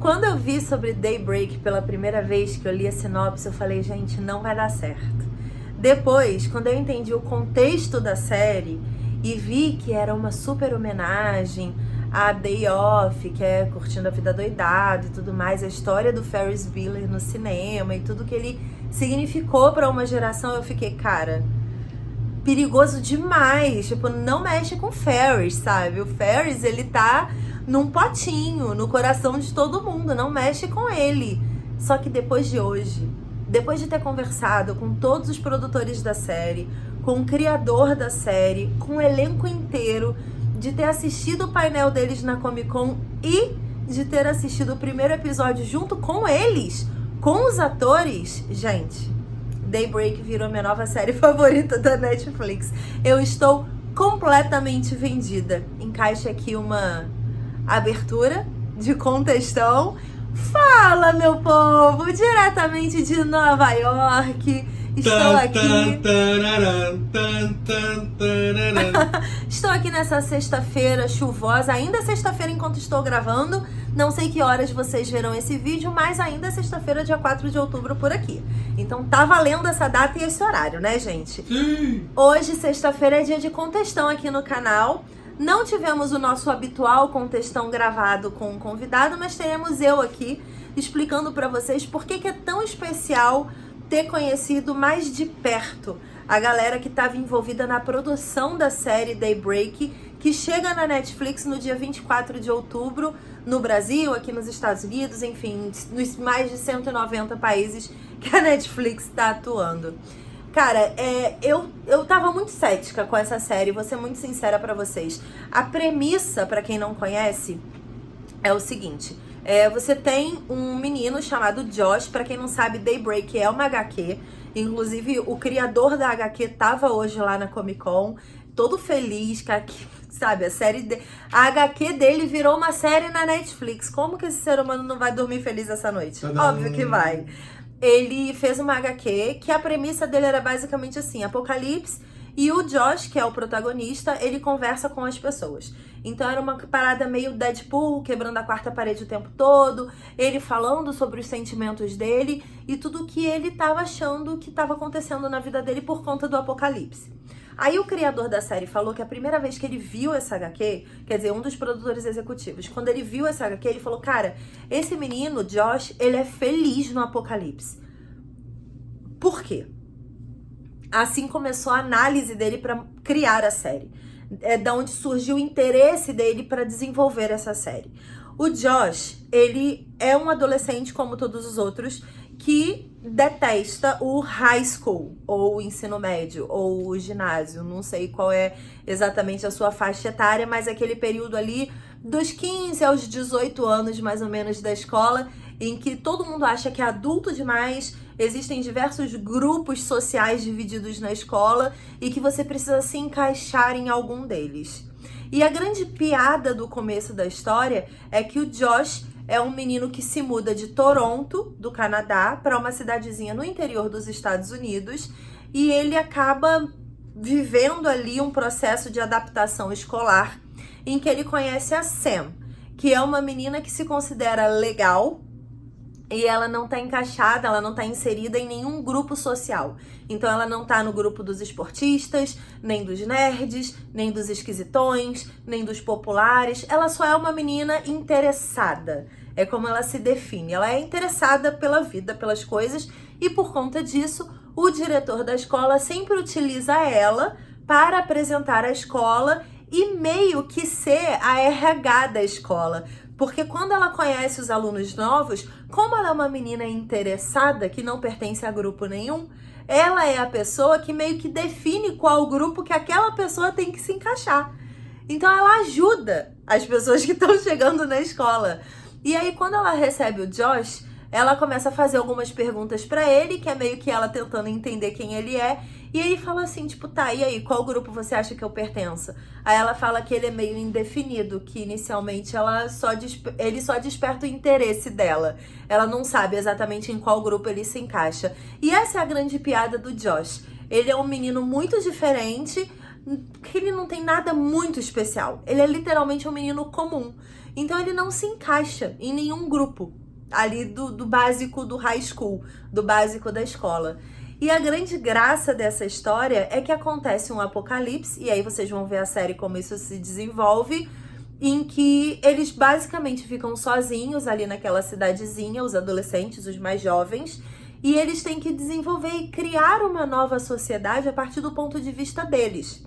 Quando eu vi sobre Daybreak pela primeira vez, que eu li a sinopse, eu falei, gente, não vai dar certo. Depois, quando eu entendi o contexto da série e vi que era uma super homenagem a Day Off, que é Curtindo a Vida Doidado e tudo mais, a história do Ferris Bueller no cinema e tudo que ele significou para uma geração, eu fiquei, cara, perigoso demais. Tipo, não mexe com o Ferris, sabe? O Ferris, ele tá num potinho, no coração de todo mundo, não mexe com ele. Só que depois de hoje, depois de ter conversado com todos os produtores da série, com o criador da série, com o elenco inteiro, de ter assistido o painel deles na Comic Con e de ter assistido o primeiro episódio junto com eles, com os atores, gente, Daybreak virou minha nova série favorita da Netflix. Eu estou completamente vendida. Encaixe aqui uma abertura de contextão. Fala, meu povo, diretamente de Nova York. Estou aqui. Estou aqui nessa sexta-feira chuvosa, ainda é sexta-feira enquanto estou gravando. Não sei que horas vocês verão esse vídeo, mas ainda é sexta-feira, dia 4 de outubro por aqui. Então tá valendo essa data e esse horário, né, gente? Sim. Hoje, sexta-feira, é dia de contextão aqui no canal. Não tivemos o nosso habitual contextão gravado com um convidado, mas teremos eu aqui explicando pra vocês por que é tão especial ter conhecido mais de perto a galera que estava envolvida na produção da série Daybreak, que chega na Netflix no dia 24 de outubro, no Brasil, aqui nos Estados Unidos, enfim, nos mais de 190 países que a Netflix está atuando. Cara, eu tava muito cética com essa série, vou ser muito sincera pra vocês. A premissa, pra quem não conhece, é o seguinte: você tem um menino chamado Josh, pra quem não sabe, Daybreak é uma HQ. Inclusive, o criador da HQ tava hoje lá na Comic Con, todo feliz, que, sabe, a HQ dele virou uma série na Netflix. Como que esse ser humano não vai dormir feliz essa noite? Tadã. Óbvio que vai. Ele fez uma HQ que a premissa dele era basicamente assim: apocalipse, e o Josh, que é o protagonista, ele conversa com as pessoas. Então era uma parada meio Deadpool, quebrando a quarta parede o tempo todo, ele falando sobre os sentimentos dele e tudo que ele tava achando que tava acontecendo na vida dele por conta do apocalipse. Aí o criador da série falou que a primeira vez que ele viu essa HQ, quer dizer, um dos produtores executivos, quando ele viu essa HQ, ele falou, cara, esse menino, Josh, ele é feliz no apocalipse. Por quê? Assim começou a análise dele para criar a série. É da onde surgiu o interesse dele para desenvolver essa série. O Josh, ele é um adolescente como todos os outros que detesta o high school, ou o ensino médio, ou o ginásio. Não sei qual é exatamente a sua faixa etária, mas é aquele período ali dos 15 aos 18 anos, mais ou menos, da escola, em que todo mundo acha que é adulto demais, existem diversos grupos sociais divididos na escola e que você precisa se encaixar em algum deles. E a grande piada do começo da história é que o Josh é um menino que se muda de Toronto, do Canadá, para uma cidadezinha no interior dos Estados Unidos, e ele acaba vivendo ali um processo de adaptação escolar em que ele conhece a Sam, que é uma menina que se considera legal, e ela não tá encaixada, ela não tá inserida em nenhum grupo social. Então ela não tá no grupo dos esportistas, nem dos nerds, nem dos esquisitões, nem dos populares. Ela só é uma menina interessada. É como ela se define. Ela é interessada pela vida, pelas coisas, e por conta disso, o diretor da escola sempre utiliza ela para apresentar a escola e meio que ser a RH da escola. Porque quando ela conhece os alunos novos, como ela é uma menina interessada, que não pertence a grupo nenhum, ela é a pessoa que meio que define qual grupo que aquela pessoa tem que se encaixar. Então ela ajuda as pessoas que estão chegando na escola. E aí quando ela recebe o Josh, ela começa a fazer algumas perguntas pra ele, que é meio que ela tentando entender quem ele é. E ele fala assim, tipo, tá, e aí, qual grupo você acha que eu pertenço? Aí ela fala que ele é meio indefinido, que inicialmente ele só desperta o interesse dela. Ela não sabe exatamente em qual grupo ele se encaixa. E essa é a grande piada do Josh. Ele é um menino muito diferente, que ele não tem nada muito especial. Ele é literalmente um menino comum. Então ele não se encaixa em nenhum grupo ali do básico do high school, do básico da escola. E a grande graça dessa história é que acontece um apocalipse, e aí vocês vão ver a série como isso se desenvolve, em que eles basicamente ficam sozinhos ali naquela cidadezinha, os adolescentes, os mais jovens, e eles têm que desenvolver e criar uma nova sociedade a partir do ponto de vista deles.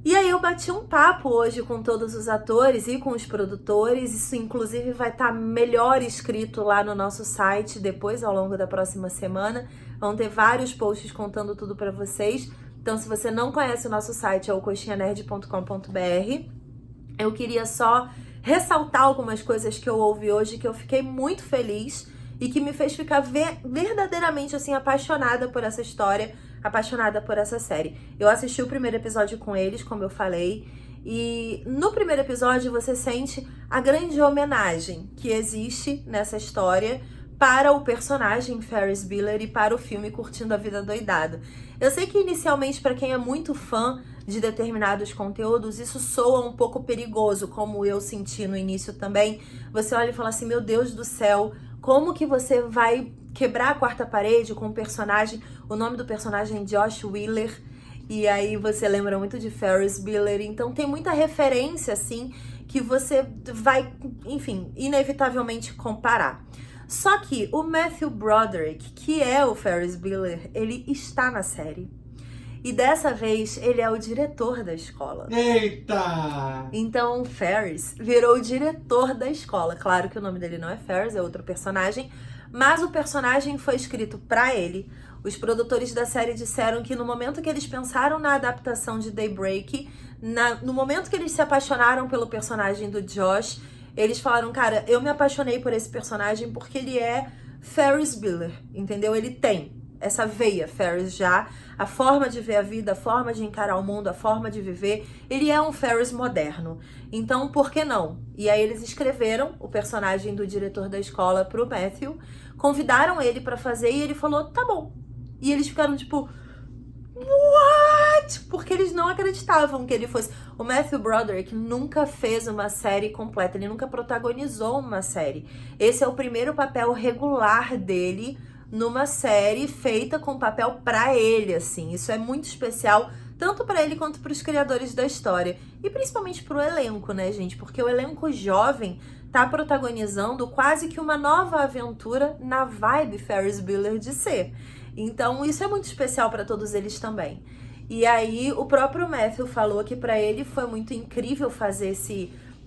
E aí eu bati um papo hoje com todos os atores e com os produtores, isso inclusive vai estar melhor escrito lá no nosso site depois, ao longo da próxima semana. Vão ter vários posts contando tudo pra vocês. Então se você não conhece o nosso site, é o coxinhanerd.com.br. Eu queria só ressaltar algumas coisas que eu ouvi hoje, que eu fiquei muito feliz e que me fez ficar verdadeiramente assim apaixonada por essa história, apaixonada por essa série. Eu assisti o primeiro episódio com eles, como eu falei, e no primeiro episódio você sente a grande homenagem que existe nessa história para o personagem Ferris Bueller e para o filme Curtindo a Vida Doidado. Eu sei que inicialmente, para quem é muito fã de determinados conteúdos, isso soa um pouco perigoso, como eu senti no início também. Você olha e fala assim, meu Deus do céu, como que você vai quebrar a quarta parede com o personagem, o nome do personagem é Josh Wheeler, e aí você lembra muito de Ferris Bueller, então tem muita referência, assim, que você vai, enfim, inevitavelmente comparar. Só que o Matthew Broderick, que é o Ferris Bueller, ele está na série. E dessa vez, ele é o diretor da escola. Eita! Então, o Ferris virou o diretor da escola. Claro que o nome dele não é Ferris, é outro personagem. Mas o personagem foi escrito pra ele. Os produtores da série disseram que no momento que eles pensaram na adaptação de Daybreak, no momento que eles se apaixonaram pelo personagem do Josh, eles falaram, cara, eu me apaixonei por esse personagem porque ele é Ferris Bueller, entendeu? Ele tem essa veia Ferris já, a forma de ver a vida, a forma de encarar o mundo, a forma de viver, ele é um Ferris moderno. Então, por que não? E aí eles escreveram o personagem do diretor da escola pro Matthew, convidaram ele pra fazer e ele falou, tá bom. E eles ficaram tipo, what? Porque eles não acreditavam que ele fosse. O Matthew Broderick nunca fez uma série completa, ele nunca protagonizou uma série. Esse é o primeiro papel regular dele numa série feita com papel pra ele, assim. Isso é muito especial, tanto pra ele quanto pros criadores da história. E principalmente pro elenco, né, gente? Porque o elenco jovem tá protagonizando quase que uma nova aventura na vibe Ferris Bueller de ser. Então isso é muito especial pra todos eles também. E aí o próprio Matthew falou que pra ele foi muito incrível fazer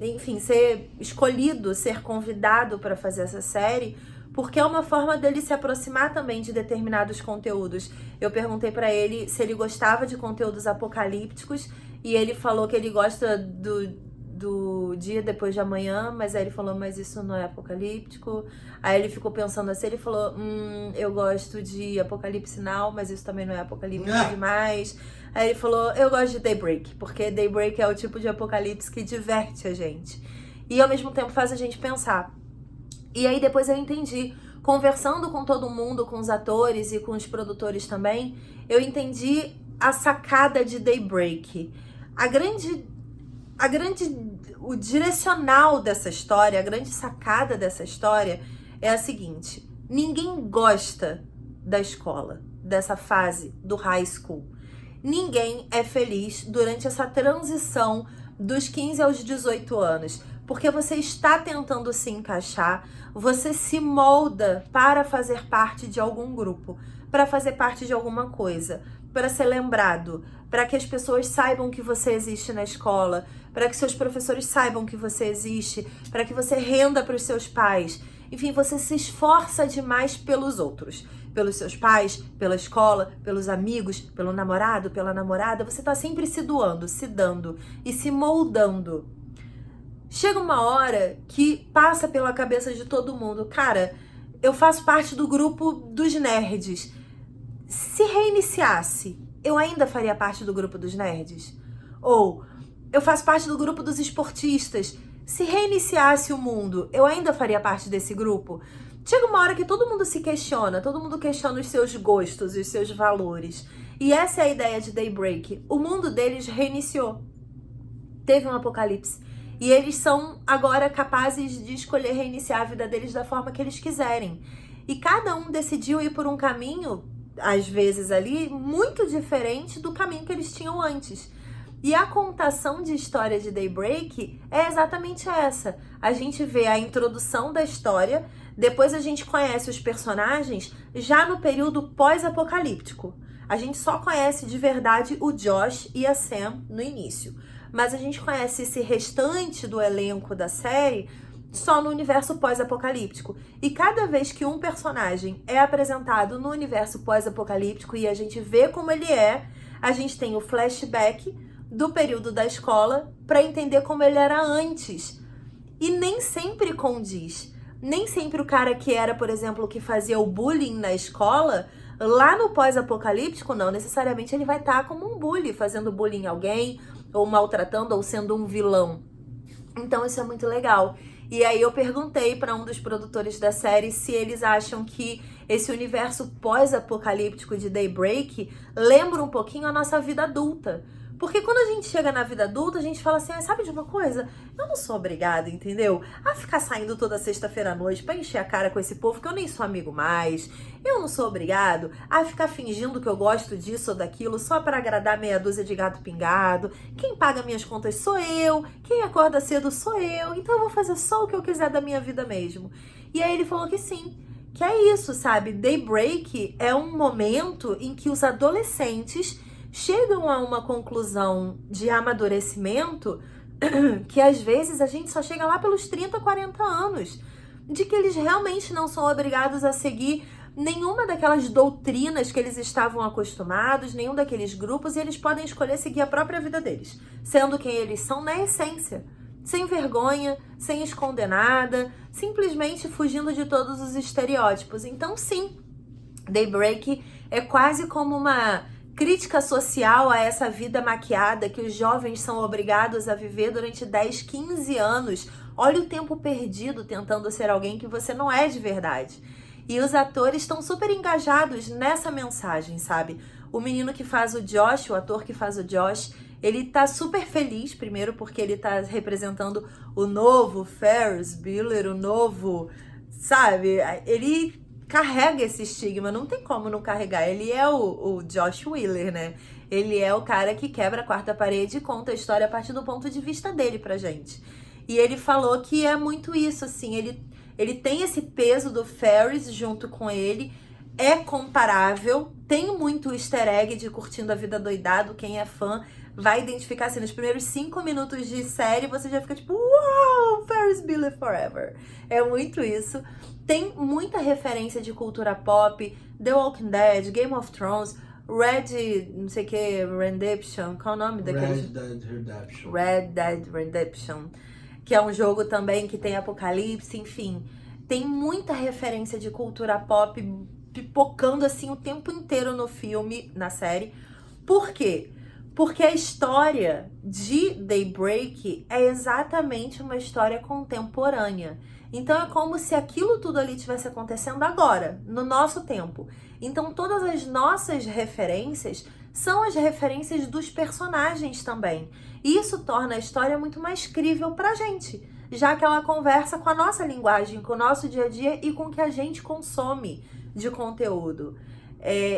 enfim, ser escolhido, ser convidado pra fazer essa série, porque é uma forma dele se aproximar também de determinados conteúdos. Eu perguntei pra ele se ele gostava de conteúdos apocalípticos, e ele falou que ele gosta do dia depois de amanhã, mas aí ele falou, mas isso não é apocalíptico. Aí ele ficou pensando assim, ele falou, eu gosto de Apocalipse Now, mas isso também não é apocalíptico demais. Aí ele falou, eu gosto de Daybreak, porque Daybreak é o tipo de apocalipse que diverte a gente. E ao mesmo tempo faz a gente pensar. E aí depois eu entendi, conversando com todo mundo, com os atores e com os produtores também, eu entendi a sacada de Daybreak. O direcional dessa história, a grande sacada dessa história é a seguinte: ninguém gosta da escola, dessa fase do high school. Ninguém é feliz durante essa transição dos 15 aos 18 anos, porque você está tentando se encaixar, você se molda para fazer parte de algum grupo, para fazer parte de alguma coisa, para ser lembrado, para que as pessoas saibam que você existe na escola, para que seus professores saibam que você existe, para que você renda para os seus pais. Enfim, você se esforça demais pelos outros, pelos seus pais, pela escola, pelos amigos, pelo namorado, pela namorada. Você está sempre se doando, se dando e se moldando. Chega uma hora que passa pela cabeça de todo mundo, cara, eu faço parte do grupo dos nerds. Se reiniciasse, eu ainda faria parte do grupo dos nerds? Ou eu faço parte do grupo dos esportistas. Se reiniciasse o mundo, eu ainda faria parte desse grupo? Chega uma hora que todo mundo se questiona, todo mundo questiona os seus gostos e os seus valores. E essa é a ideia de Daybreak. O mundo deles reiniciou. Teve um apocalipse. E eles são agora capazes de escolher reiniciar a vida deles da forma que eles quiserem. E cada um decidiu ir por um caminho, às vezes ali, muito diferente do caminho que eles tinham antes. E a contação de história de Daybreak é exatamente essa. A gente vê a introdução da história, depois a gente conhece os personagens já no período pós-apocalíptico. A gente só conhece de verdade o Josh e a Sam no início. Mas a gente conhece esse restante do elenco da série só no universo pós-apocalíptico. E cada vez que um personagem é apresentado no universo pós-apocalíptico e a gente vê como ele é, a gente tem o flashback do período da escola para entender como ele era antes. E nem sempre condiz. Nem sempre o cara que era, por exemplo, o que fazia o bullying na escola, lá no pós-apocalíptico, não necessariamente ele vai estar como um bully, fazendo bullying em alguém, ou maltratando, ou sendo um vilão. Então isso é muito legal. E aí eu perguntei para um dos produtores da série se eles acham que esse universo pós-apocalíptico de Daybreak lembra um pouquinho a nossa vida adulta. Porque quando a gente chega na vida adulta, a gente fala assim, sabe de uma coisa? Eu não sou obrigada, entendeu? A ficar saindo toda sexta-feira à noite pra encher a cara com esse povo que eu nem sou amigo mais. Eu não sou obrigado a ficar fingindo que eu gosto disso ou daquilo só pra agradar meia dúzia de gato pingado. Quem paga minhas contas sou eu, quem acorda cedo sou eu, então eu vou fazer só o que eu quiser da minha vida mesmo. E aí ele falou que sim, que é isso, sabe? Daybreak é um momento em que os adolescentes chegam a uma conclusão de amadurecimento que às vezes a gente só chega lá pelos 30, 40 anos, de que eles realmente não são obrigados a seguir nenhuma daquelas doutrinas que eles estavam acostumados, nenhum daqueles grupos, e eles podem escolher seguir a própria vida deles, sendo quem eles são na essência, sem vergonha, sem esconder nada, simplesmente fugindo de todos os estereótipos. Então sim, Daybreak é quase como uma crítica social a essa vida maquiada que os jovens são obrigados a viver durante 10, 15 anos. Olha o tempo perdido tentando ser alguém que você não é de verdade. E os atores estão super engajados nessa mensagem, sabe? O menino que faz o Josh, o ator que faz o Josh, ele tá super feliz, primeiro porque ele tá representando o novo Ferris Bueller, o novo, sabe? Ele carrega esse estigma, não tem como não carregar. Ele é o Josh Wheeler, né? Ele é o cara que quebra a quarta parede e conta a história a partir do ponto de vista dele pra gente. E ele falou que é muito isso, assim, ele tem esse peso do Ferris junto com ele, é comparável, tem muito easter egg de Curtindo a Vida Doidado, quem é fã vai identificar, assim, nos primeiros 5 minutos de série, você já fica tipo, uau, Ferris Bueller Forever. É muito isso. Tem muita referência de cultura pop, The Walking Dead, Game of Thrones, Red, não sei o que, Redemption, qual é o nome daquele? Red Dead Redemption. Red Dead Redemption, que é um jogo também que tem apocalipse, enfim. Tem muita referência de cultura pop pipocando assim o tempo inteiro no filme, na série. Por quê? Porque a história de Daybreak é exatamente uma história contemporânea. Então é como se aquilo tudo ali estivesse acontecendo agora, no nosso tempo. Então todas as nossas referências são as referências dos personagens também. E isso torna a história muito mais crível pra gente, já que ela conversa com a nossa linguagem, com o nosso dia a dia e com o que a gente consome de conteúdo.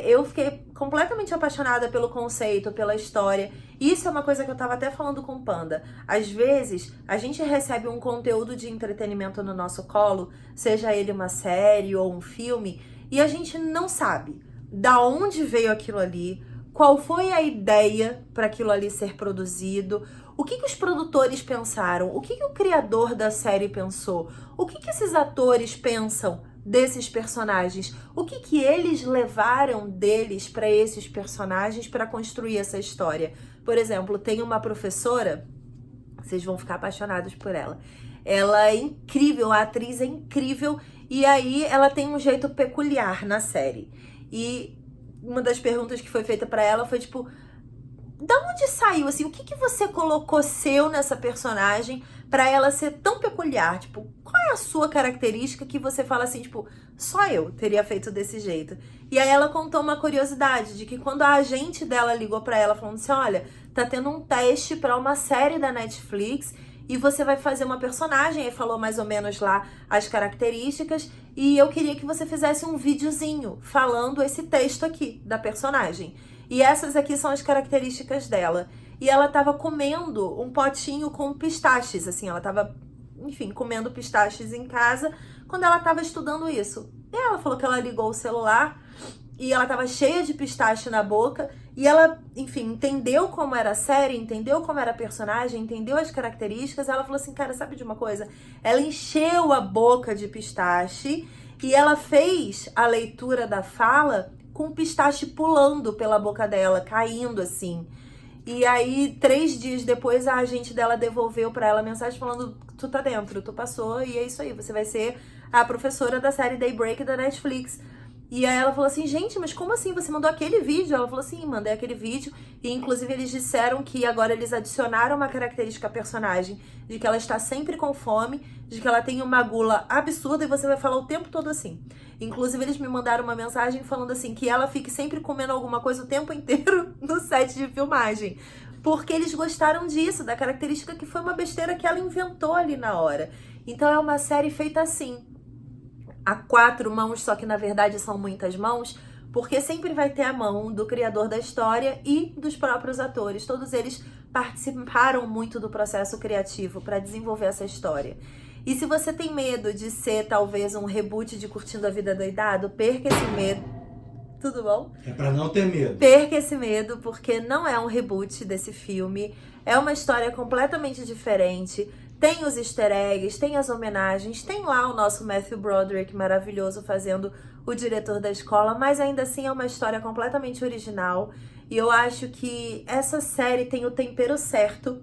Eu fiquei completamente apaixonada pelo conceito, pela história. Isso é uma coisa que eu tava até falando com o Panda. Às vezes, a gente recebe um conteúdo de entretenimento no nosso colo, seja ele uma série ou um filme, e a gente não sabe da onde veio aquilo ali, qual foi a ideia para aquilo ali ser produzido, o que os produtores pensaram, o que o criador da série pensou, o que esses atores pensam desses personagens, o que eles levaram deles para esses personagens para construir essa história. Por exemplo, tem uma professora, vocês vão ficar apaixonados por ela. Ela é incrível, a atriz é incrível, e aí ela tem um jeito peculiar na série. E uma das perguntas que foi feita para ela foi tipo, da onde saiu, assim, o que você colocou seu nessa personagem pra ela ser tão peculiar? Tipo, qual é a sua característica que você fala assim, tipo, só eu teria feito desse jeito? E aí ela contou uma curiosidade de que quando a agente dela ligou pra ela falando assim, olha, tá tendo um teste pra uma série da Netflix e você vai fazer uma personagem, aí falou mais ou menos lá as características, e eu queria que você fizesse um videozinho falando esse texto aqui da personagem. E essas aqui são as características dela. E ela tava comendo um potinho com pistaches, assim, ela tava, enfim, comendo pistaches em casa quando ela tava estudando isso. E ela falou que ela ligou o celular e ela tava cheia de pistache na boca e ela, enfim, entendeu como era a série, entendeu como era a personagem, entendeu as características. Ela falou assim, cara, sabe de uma coisa? Ela encheu a boca de pistache e ela fez a leitura da fala com pistache pulando pela boca dela, caindo assim. E aí, 3 dias depois, a agente dela devolveu pra ela a mensagem falando, tu tá dentro, tu passou e é isso aí, você vai ser a professora da série Daybreak da Netflix. E aí ela falou assim, gente, mas como assim? Você mandou aquele vídeo? Ela falou assim, mandei aquele vídeo. E inclusive eles disseram que agora eles adicionaram uma característica à personagem, de que ela está sempre com fome, de que ela tem uma gula absurda e você vai falar o tempo todo assim. Inclusive eles me mandaram uma mensagem falando assim, que ela fique sempre comendo alguma coisa o tempo inteiro no set de filmagem. Porque eles gostaram disso, da característica que foi uma besteira que ela inventou ali na hora. Então é uma série feita assim, a 4 mãos, só que na verdade são muitas mãos, porque sempre vai ter a mão do criador da história e dos próprios atores. Todos eles participaram muito do processo criativo para desenvolver essa história. E se você tem medo de ser talvez um reboot de Curtindo a Vida Doidado, perca esse medo. Tudo bom? É pra não ter medo. Perca esse medo, porque não é um reboot desse filme. É uma história completamente diferente. Tem os easter eggs, tem as homenagens, tem lá o nosso Matthew Broderick maravilhoso fazendo o diretor da escola, mas ainda assim é uma história completamente original. E eu acho que essa série tem o tempero certo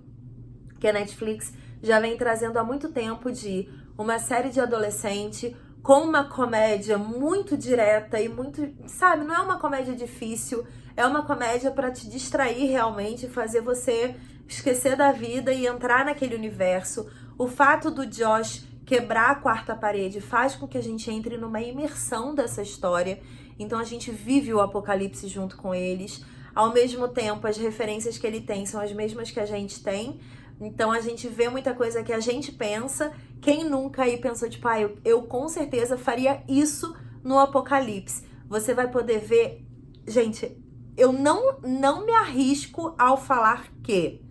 que a Netflix já vem trazendo há muito tempo, de uma série de adolescente com uma comédia muito direta e muito, sabe, não é uma comédia difícil, é uma comédia para te distrair realmente, fazer você esquecer da vida e entrar naquele universo. O fato do Josh quebrar a quarta parede faz com que a gente entre numa imersão dessa história, então a gente vive o apocalipse junto com eles. Ao mesmo tempo, as referências que ele tem são as mesmas que a gente tem, então a gente vê muita coisa que a gente pensa. Quem nunca aí pensou, tipo, eu com certeza faria isso no apocalipse. Você vai poder ver... Gente, eu não me arrisco ao falar que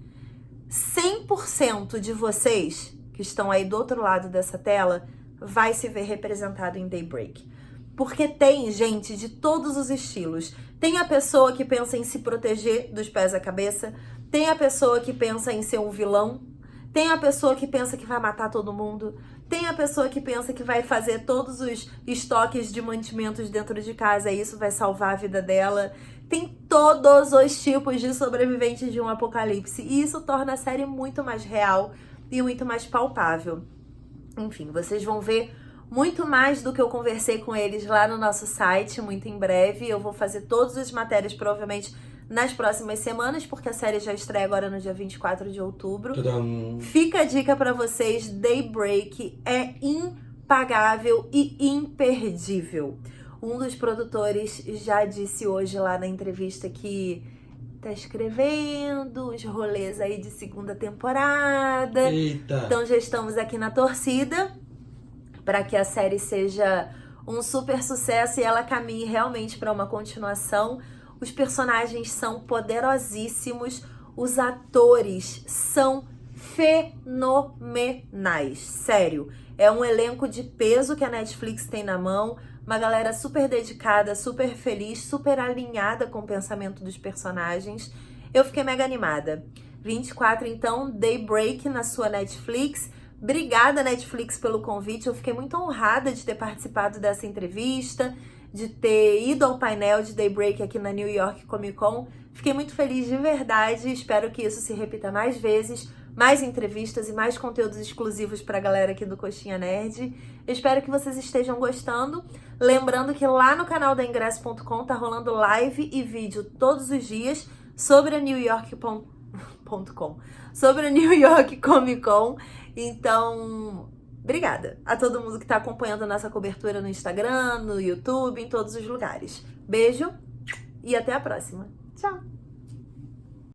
100% de vocês que estão aí do outro lado dessa tela vai se ver representado em Daybreak. Porque tem gente de todos os estilos. Tem a pessoa que pensa em se proteger dos pés à cabeça, tem a pessoa que pensa em ser um vilão, tem a pessoa que pensa que vai matar todo mundo, tem a pessoa que pensa que vai fazer todos os estoques de mantimentos dentro de casa e isso vai salvar a vida dela. Tem todos os tipos de sobreviventes de um apocalipse e isso torna a série muito mais real e muito mais palpável. Enfim, vocês vão ver muito mais do que eu conversei com eles lá no nosso site, muito em breve. Eu vou fazer todas as matérias, provavelmente, nas próximas semanas, porque a série já estreia agora no dia 24 de outubro. Tadam. Fica a dica pra vocês, Daybreak é impagável e imperdível. Um dos produtores já disse hoje lá na entrevista que tá escrevendo os rolês aí de segunda temporada. Eita. Então já estamos aqui na torcida para que a série seja um super sucesso e ela caminhe realmente para uma continuação. Os personagens são poderosíssimos, os atores são fenomenais, sério. É um elenco de peso que a Netflix tem na mão, uma galera super dedicada, super feliz, super alinhada com o pensamento dos personagens. Eu fiquei mega animada. 24, então, Daybreak na sua Netflix. Obrigada, Netflix, pelo convite. Eu fiquei muito honrada de ter participado dessa entrevista, de ter ido ao painel de Daybreak aqui na New York Comic Con. Fiquei muito feliz de verdade. Espero que isso se repita mais vezes, mais entrevistas e mais conteúdos exclusivos para a galera aqui do Coxinha Nerd. Eu espero que vocês estejam gostando. Lembrando que lá no canal da Ingresso.com tá rolando live e vídeo todos os dias sobre a New York sobre a New York Comic Con. Então, obrigada a todo mundo que tá acompanhando a nossa cobertura no Instagram, no YouTube, em todos os lugares. Beijo e até a próxima. Tchau!